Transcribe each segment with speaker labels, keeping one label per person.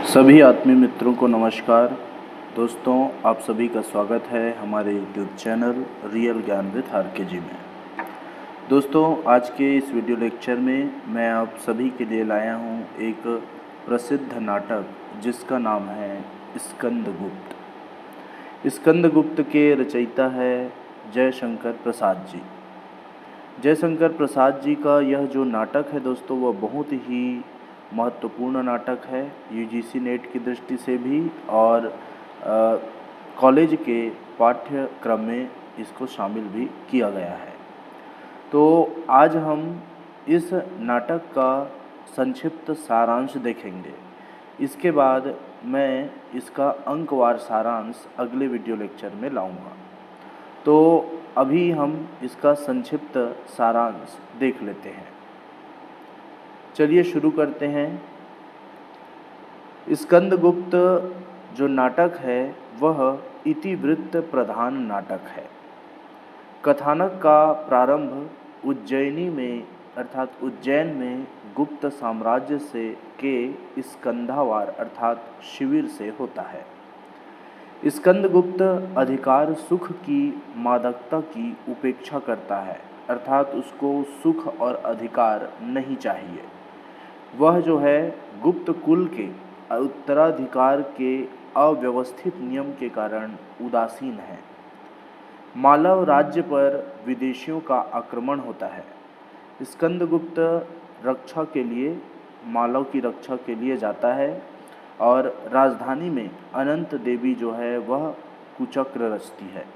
Speaker 1: सभी आत्मीय मित्रों को नमस्कार। दोस्तों, आप सभी का स्वागत है हमारे यूट्यूब चैनल रियल ज्ञान विद RKG में। दोस्तों, आज के इस वीडियो लेक्चर में मैं आप सभी के लिए लाया हूं एक प्रसिद्ध नाटक जिसका नाम है स्कंदगुप्त। स्कंदगुप्त के रचयिता है जयशंकर प्रसाद जी। जयशंकर प्रसाद जी का यह जो नाटक है दोस्तों, वह बहुत ही महत्वपूर्ण नाटक है UGC नेट की दृष्टि से भी, और कॉलेज के पाठ्यक्रम में इसको शामिल भी किया गया है। तो आज हम इस नाटक का संक्षिप्त सारांश देखेंगे। इसके बाद मैं इसका अंकवार सारांश अगले वीडियो लेक्चर में लाऊंगा। तो अभी हम इसका संक्षिप्त सारांश देख लेते हैं। चलिए शुरू करते हैं। स्कंदगुप्त जो नाटक है वह इतिवृत्त प्रधान नाटक है। कथानक का प्रारंभ उज्जैनी में अर्थात उज्जैन में गुप्त साम्राज्य से के स्कंधावार अर्थात शिविर से होता है। स्कंदगुप्त अधिकार सुख की मादकता की उपेक्षा करता है, अर्थात उसको सुख और अधिकार नहीं चाहिए। वह जो है गुप्त कुल के उत्तराधिकार के अव्यवस्थित नियम के कारण उदासीन है। मालव राज्य पर विदेशियों का आक्रमण होता है। स्कंदगुप्त रक्षा के लिए मालव की रक्षा के लिए जाता है और राजधानी में अनंत देवी जो है वह कुचक्र रचती है।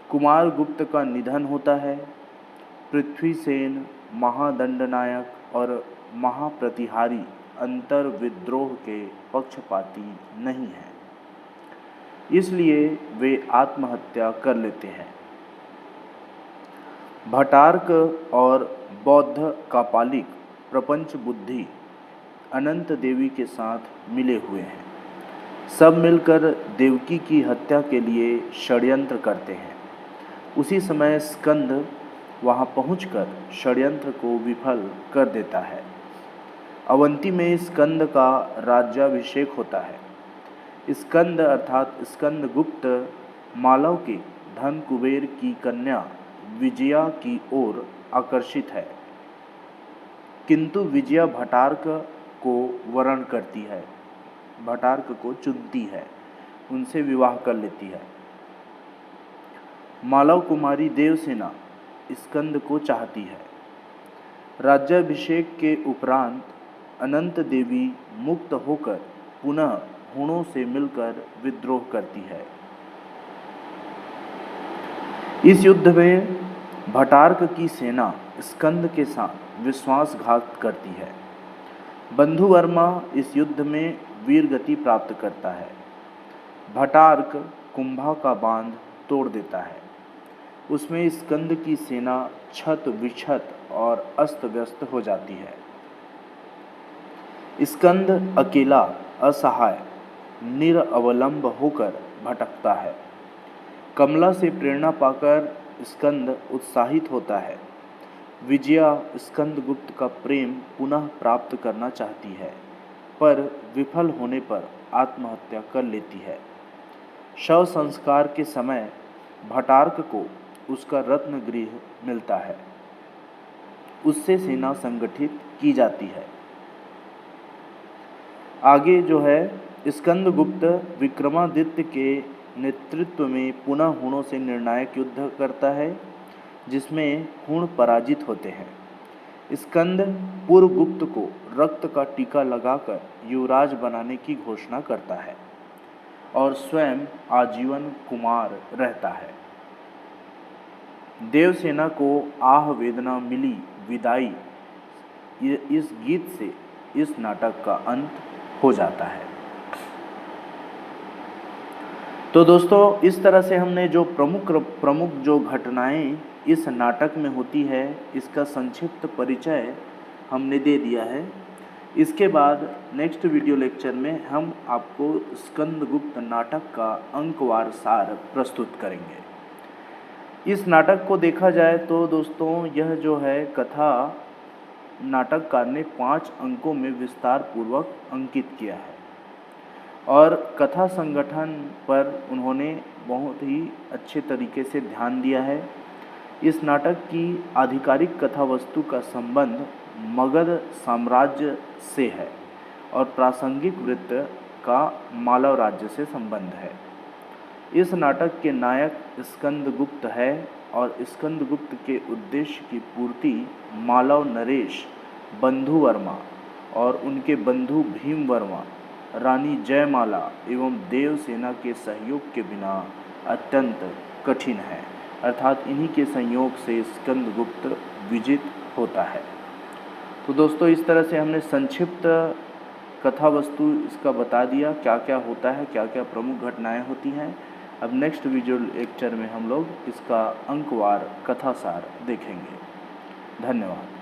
Speaker 1: कुमार गुप्त का निधन होता है। पृथ्वीसेन महादंडनायक और महाप्रतिहारी अंतर विद्रोह के पक्षपाती नहीं हैं, इसलिए वे आत्महत्या कर लेते हैं। भटार्क और बौद्ध कापालिक प्रपंच बुद्धि अनंत देवी के साथ मिले हुए हैं। सब मिलकर देवकी की हत्या के लिए षड्यंत्र करते हैं। उसी समय स्कंद वहां पहुंचकर षड्यंत्र को विफल कर देता है। अवंती में स्कंद का राज्याभिषेक होता है। स्कंद अर्थात स्कंदगुप्त मालव के धन कुबेर की कन्या विजया की ओर आकर्षित है, किंतु विजया भटार्क को वरण करती है, भटार्क को चुनती है, उनसे विवाह कर लेती है। मालव कुमारी देवसेना स्कंद को चाहती है। राज्याभिषेक के उपरांत अनंत देवी मुक्त होकर पुनः हुणों से मिलकर विद्रोह करती है। इस युद्ध में भटार्क की सेना स्कंद के साथ विश्वासघात करती है। बंधुवर्मा इस युद्ध में वीरगति प्राप्त करता है। भटार्क कुंभा का बांध तोड़ देता है। उसमें स्कंद की सेना छत विक्षत और अस्त व्यस्त हो जाती है। स्कंद अकेला असहाय निरअवलंब होकर भटकता है। कमला से प्रेरणा पाकर स्कंद उत्साहित होता है। विजया स्कंदगुप्त का प्रेम पुनः प्राप्त करना चाहती है, पर विफल होने पर आत्महत्या कर लेती है। शव संस्कार के समय भटार्क को उसका रत्नगृह मिलता है। उससे सेना संगठित की जाती है। आगे जो है स्कंदगुप्त विक्रमादित्य के नेतृत्व में पुनः हुणों से निर्णायक युद्ध करता है, जिसमें हुण पराजित होते हैं। स्कंद पूर्वगुप्त को रक्त का टीका लगाकर युवराज बनाने की घोषणा करता है और स्वयं आजीवन कुमार रहता है। देवसेना को आह वेदना मिली विदाई, इस गीत से इस नाटक का अंत हो जाता है। तो दोस्तों, इस तरह से हमने जो प्रमुख जो घटनाएं इस नाटक में होती है, इसका संक्षिप्त परिचय हमने दे दिया है। इसके बाद नेक्स्ट वीडियो लेक्चर में हम आपको स्कंदगुप्त नाटक का अंकवार सार प्रस्तुत करेंगे। इस नाटक को देखा जाए तो दोस्तों, यह जो है कथा नाटककार ने 5 अंकों में विस्तार पूर्वक अंकित किया है। और कथा संगठन पर उन्होंने बहुत ही अच्छे तरीके से ध्यान दिया है। इस नाटक की आधिकारिक कथा वस्तु का संबंध मगध साम्राज्य से है और प्रासंगिक वृत्त का मालव राज्य से संबंध है। इस नाटक के नायक स्कंदगुप्त है और स्कंदगुप्त के उद्देश्य की पूर्ति मालव नरेश बंधु वर्मा और उनके बंधु भीम वर्मा, रानी जयमाला एवं देवसेना के सहयोग के बिना अत्यंत कठिन है। अर्थात इन्हीं के संयोग से स्कंदगुप्त विजित होता है। तो दोस्तों, इस तरह से हमने संक्षिप्त कथा वस्तु इसका बता दिया, क्या क्या होता है, क्या क्या प्रमुख घटनाएं होती हैं। अब नेक्स्ट वीडियो लेक्चर में हम लोग इसका अंकवार कथासार देखेंगे। धन्यवाद।